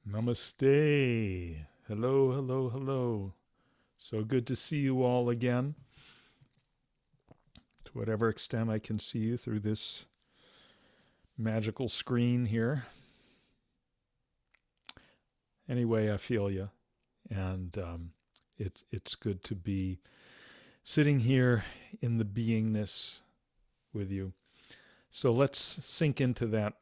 Namaste. Hello, hello, hello. So good to see you all again. To whatever extent I can see you through this magical screen here. Anyway, I feel you. And it's good to be sitting here in the beingness with you. So let's sink into that,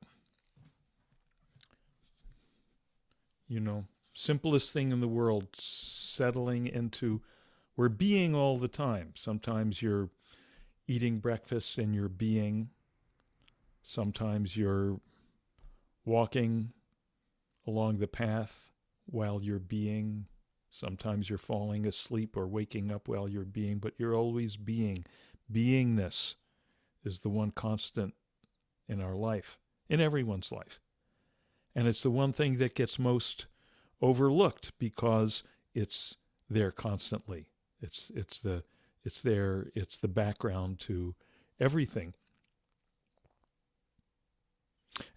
you know, simplest thing in the world, settling into we're being all the time. Sometimes you're eating breakfast and you're being. Sometimes you're walking along the path while you're being. Sometimes you're falling asleep or waking up while you're being, but you're always being. Beingness is the one constant in our life, in everyone's life. And it's the one thing that gets most overlooked because it's there constantly. It's the background to everything.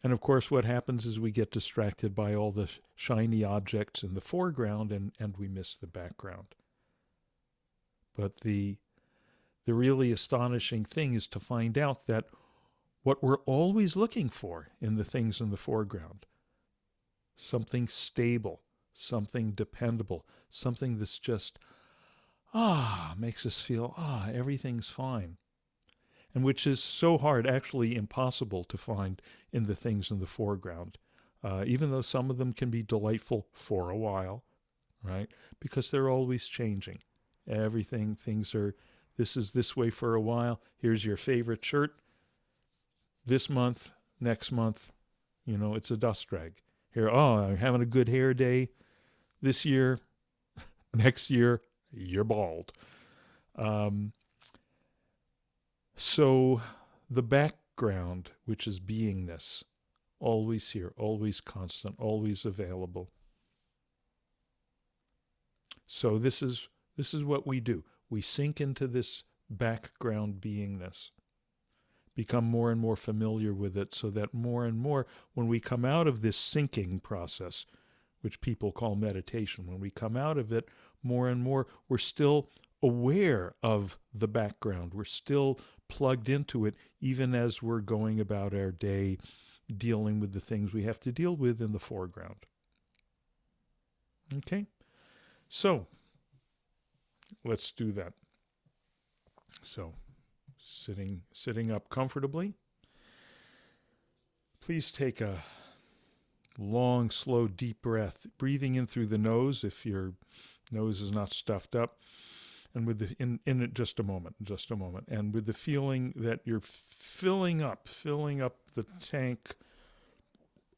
And of course, what happens is we get distracted by all the shiny objects in the foreground and we miss the background. But the really astonishing thing is to find out that what we're always looking for in the things in the foreground, something stable, something dependable, something that's just, makes us feel, everything's fine. And which is so hard, actually impossible to find in the things in the foreground, even though some of them can be delightful for a while, right? Because they're always changing. Things are, this is this way for a while. Here's your favorite shirt. This month, next month, it's a dust rag. Here, I'm having a good hair day this year. Next year, you're bald. Um, So the background, which is beingness, always here, always constant, always available. So this is what we do. We sink into this background beingness, become more and more familiar with it, so that more and more, when we come out of this sinking process, which people call meditation, when we come out of it, more and more, we're still aware of the background. We're still plugged into it, even as we're going about our day dealing with the things we have to deal with in the foreground. Okay? So, let's do that. So, sitting up comfortably. Please take a long, slow, deep breath, breathing in through the nose if your nose is not stuffed up. And with the in just a moment, and with the feeling that you're filling up the tank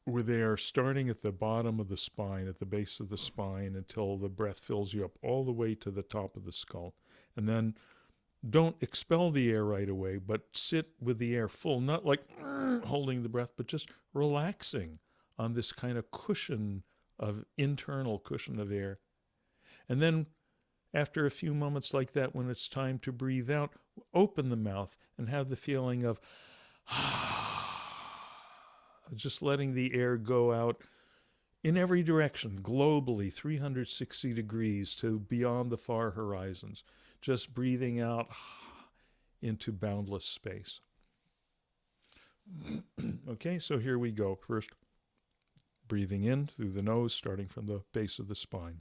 with air, starting at the bottom of the spine, at the base of the spine, until the breath fills you up all the way to the top of the skull. And then don't expel the air right away, but sit with the air full, not like holding the breath, but just relaxing on this kind of internal cushion of air. And then after a few moments like that, when it's time to breathe out, open the mouth and have the feeling of just letting the air go out in every direction, globally, 360 degrees to beyond the far horizons. Just breathing out into boundless space. Okay, so here we go. First, breathing in through the nose, starting from the base of the spine.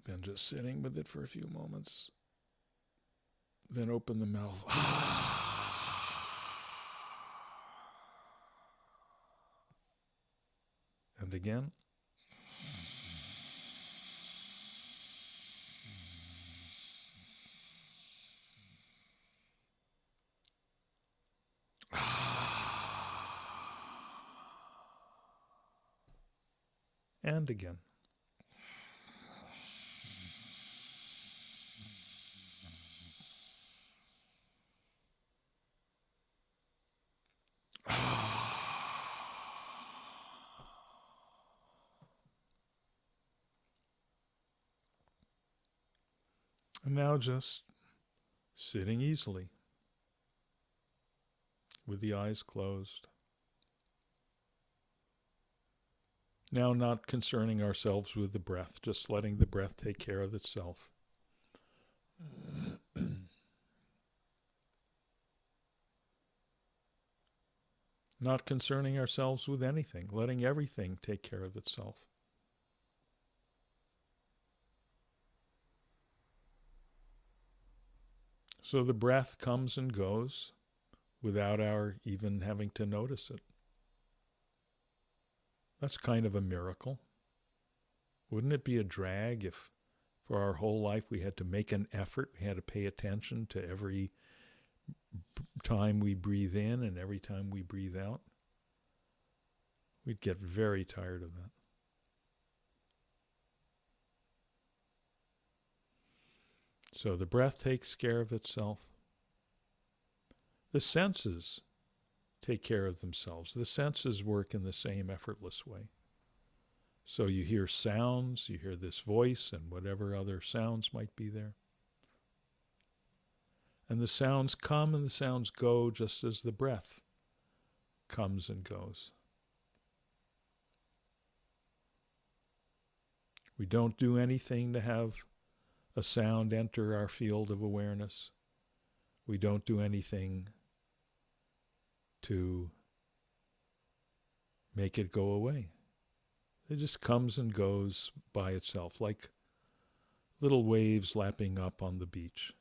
Then just sitting with it for a few moments. Then open the mouth. And again. And again. And now just sitting easily with the eyes closed. Now, not concerning ourselves with the breath, just letting the breath take care of itself. Not concerning ourselves with anything, letting everything take care of itself. So the breath comes and goes without our even having to notice it. That's kind of a miracle. Wouldn't it be a drag if for our whole life we had to make an effort, we had to pay attention to every time we breathe in and every time we breathe out? We'd get very tired of that. So the breath takes care of itself. The senses take care of themselves. The senses work in the same effortless way. So you hear sounds, you hear this voice and whatever other sounds might be there. And the sounds come and the sounds go just as the breath comes and goes. We don't do anything to have a sound enter our field of awareness. We don't do anything to make it go away. It just comes and goes by itself, like little waves lapping up on the beach.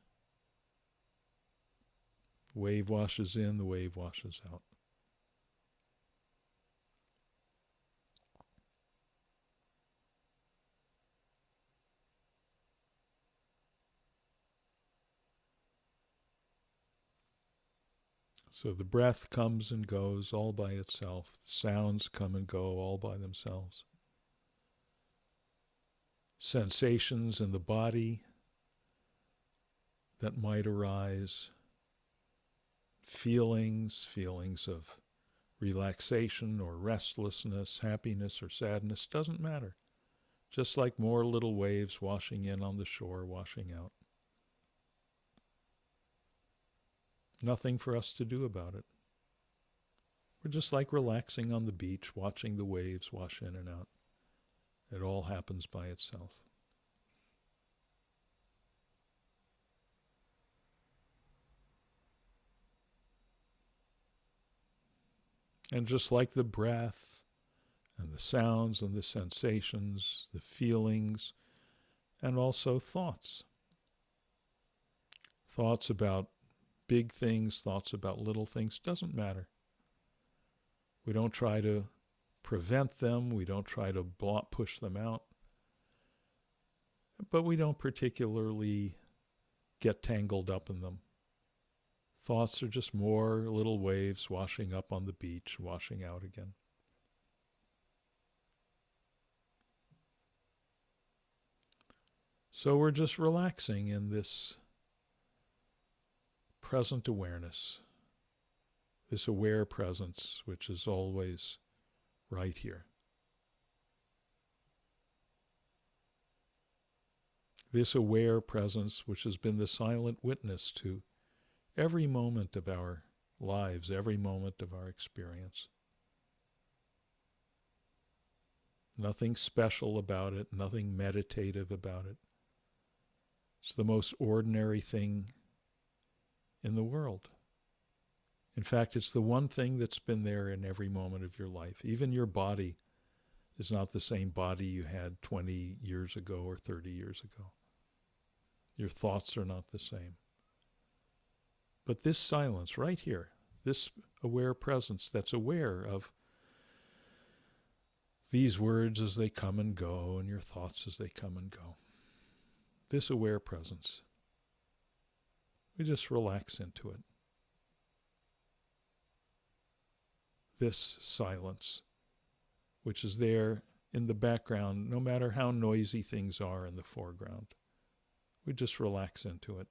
The wave washes in, the wave washes out. So the breath comes and goes all by itself. The sounds come and go all by themselves. Sensations in the body that might arise. Feelings of relaxation or restlessness, happiness or sadness, doesn't matter. Just like more little waves washing in on the shore, washing out. Nothing for us to do about it. We're just like relaxing on the beach, watching the waves wash in and out. It all happens by itself. And just like the breath and the sounds and the sensations, the feelings, and also thoughts. Thoughts about big things, thoughts about little things, doesn't matter. We don't try to prevent them, we don't try to push them out, but we don't particularly get tangled up in them. Thoughts are just more little waves washing up on the beach, washing out again. So we're just relaxing in this present awareness, this aware presence, which is always right here. This aware presence, which has been the silent witness to every moment of our lives, every moment of our experience. Nothing special about it, nothing meditative about it. It's the most ordinary thing in the world. In fact, it's the one thing that's been there in every moment of your life. Even your body is not the same body you had 20 years ago or 30 years ago. Your thoughts are not the same. But this silence right here, this aware presence that's aware of these words as they come and go and your thoughts as they come and go. This aware presence. We just relax into it. This silence, which is there in the background, no matter how noisy things are in the foreground. We just relax into it.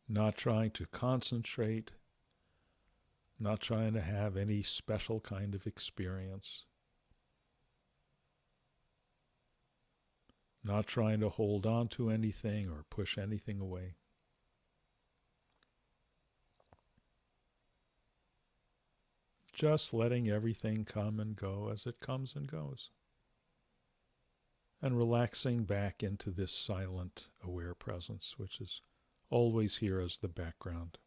not trying to concentrate, not trying to have any special kind of experience, not trying to hold on to anything or push anything away. Just letting everything come and go as it comes and goes. And relaxing back into this silent, aware presence, which is always here as the background.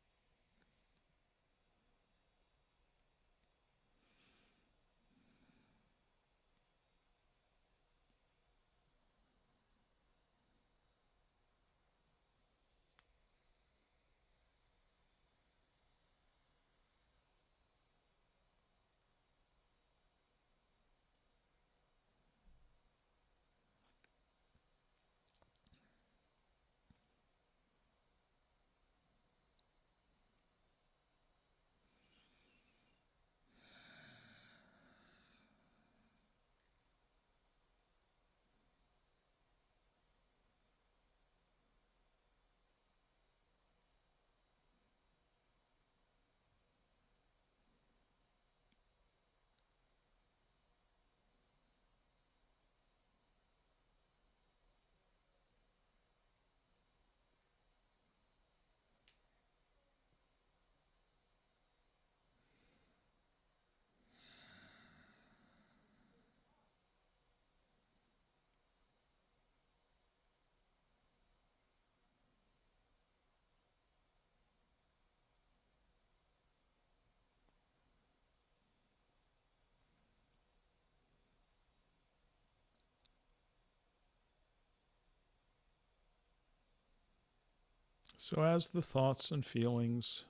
So as the thoughts and feelings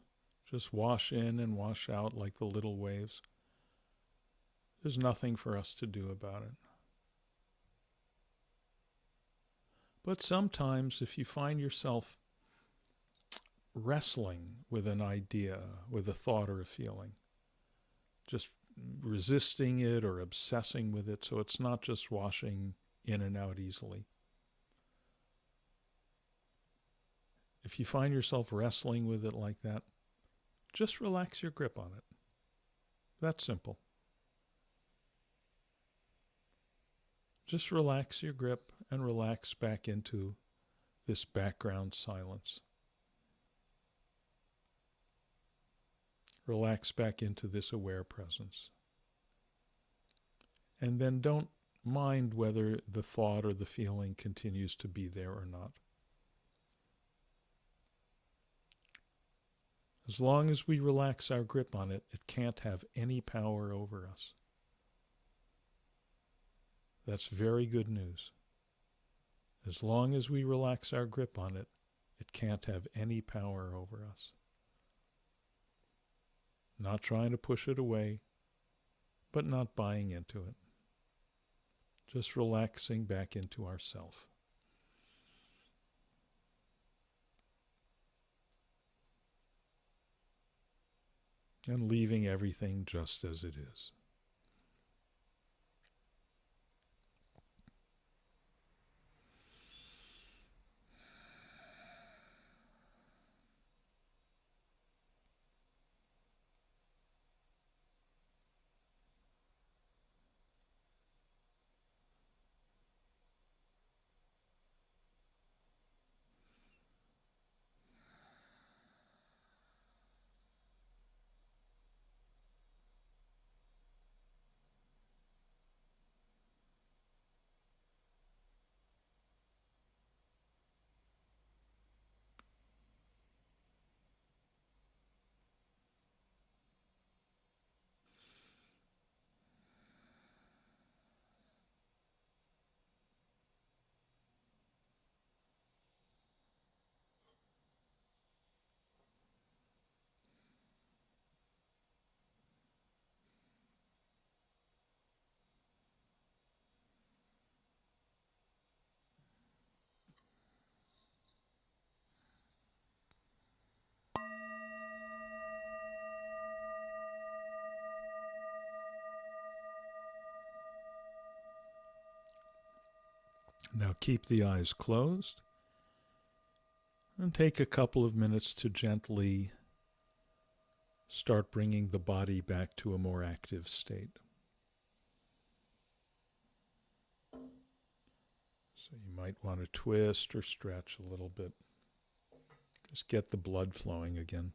just wash in and wash out like the little waves, there's nothing for us to do about it. But sometimes if you find yourself wrestling with an idea, with a thought or a feeling, just resisting it or obsessing with it so it's not just washing in and out easily. If you find yourself wrestling with it like that, just relax your grip on it. That's simple. Just relax your grip and relax back into this background silence. Relax back into this aware presence. And then don't mind whether the thought or the feeling continues to be there or not. As long as we relax our grip on it, it can't have any power over us. That's very good news. As long as we relax our grip on it, it can't have any power over us. Not trying to push it away, but not buying into it. Just relaxing back into ourself. And leaving everything just as it is. Now keep the eyes closed And take a couple of minutes to gently start bringing the body back to a more active state. So you might want to twist or stretch a little bit. Just get the blood flowing again.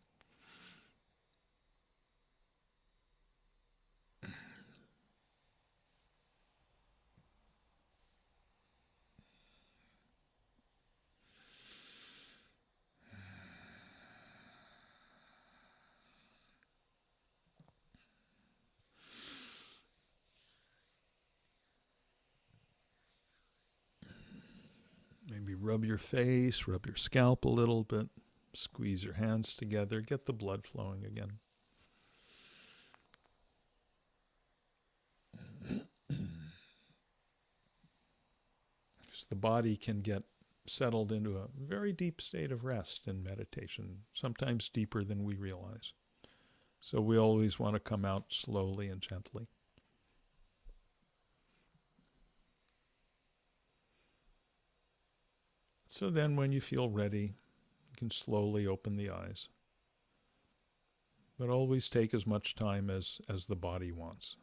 Maybe rub your face, rub your scalp a little bit, squeeze your hands together, get the blood flowing again. So the body can get settled into a very deep state of rest in meditation, sometimes deeper than we realize. So we always want to come out slowly and gently. So then when you feel ready, you can slowly open the eyes. But always take as much time as the body wants.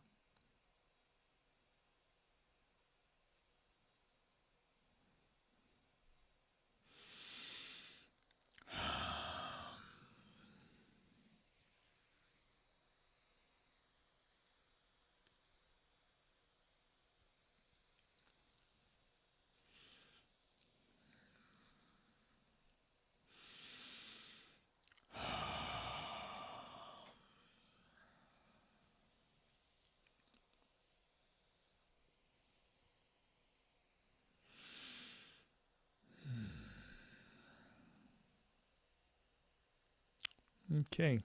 Okay.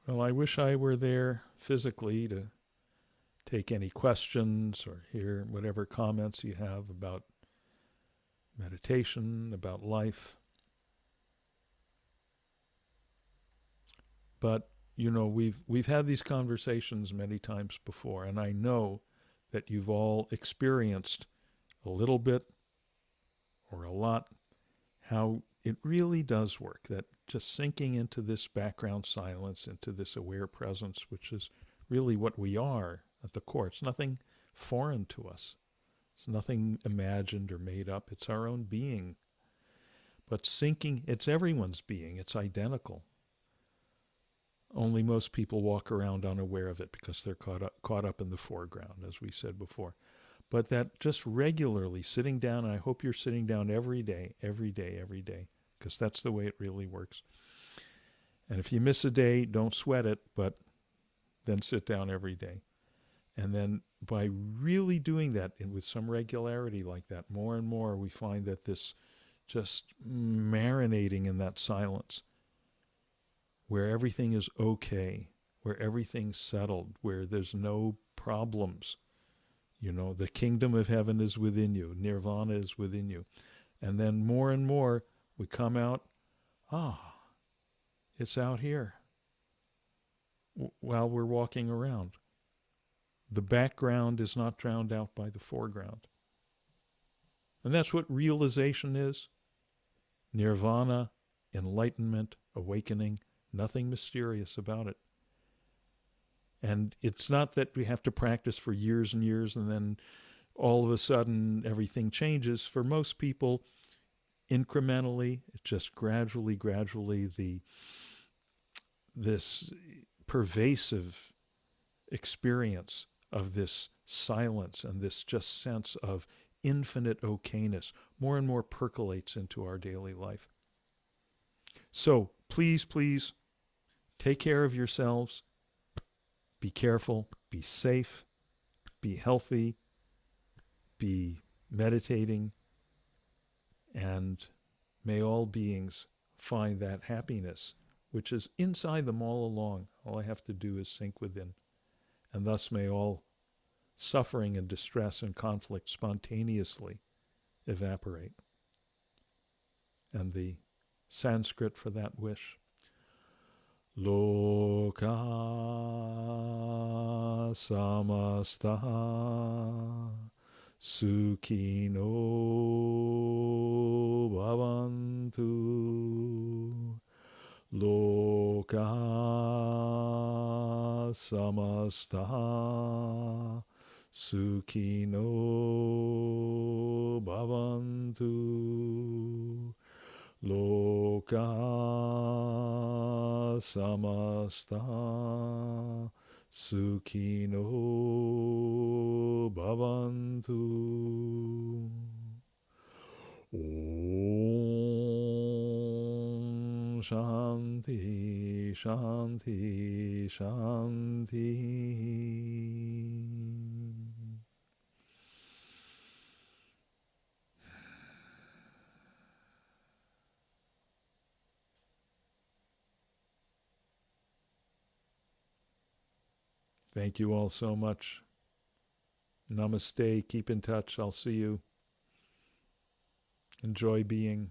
Well, I wish I were there physically to take any questions or hear whatever comments you have about meditation, about life. But we've had these conversations many times before, and I know that you've all experienced a little bit or a lot how it really does work, that just sinking into this background silence, into this aware presence, which is really what we are at the core. It's nothing foreign to us. It's nothing imagined or made up. It's our own being. But sinking, it's everyone's being. It's identical. Only most people walk around unaware of it because they're caught up in the foreground, as we said before. But that just regularly sitting down, and I hope you're sitting down every day, because that's the way it really works. And if you miss a day, don't sweat it, but then sit down every day. And then by really doing that and with some regularity like that, more and more we find that this just marinating in that silence, where everything is okay, where everything's settled, where there's no problems. The kingdom of heaven is within you. Nirvana is within you. And then more and more we come out, it's out here while we're walking around. The background is not drowned out by the foreground. And that's what realization is. Nirvana, enlightenment, awakening, nothing mysterious about it. And it's not that we have to practice for years and years and then all of a sudden everything changes. For most people, incrementally, it's just gradually, this pervasive experience of this silence and this just sense of infinite okayness more and more percolates into our daily life. So please take care of yourselves. Be careful, be safe, be healthy, be meditating, and may all beings find that happiness which is inside them all along. All I have to do is sink within. And thus may all suffering and distress and conflict spontaneously evaporate. And the Sanskrit for that wish: Loka samasta sukhino bhavantu. Loka samasta sukhino bhavantu. Loka samasta sukhino bhavantu. Om Shanti, Shanti, Shanti. Thank you all so much. Namaste. Keep in touch. I'll see you. Enjoy being.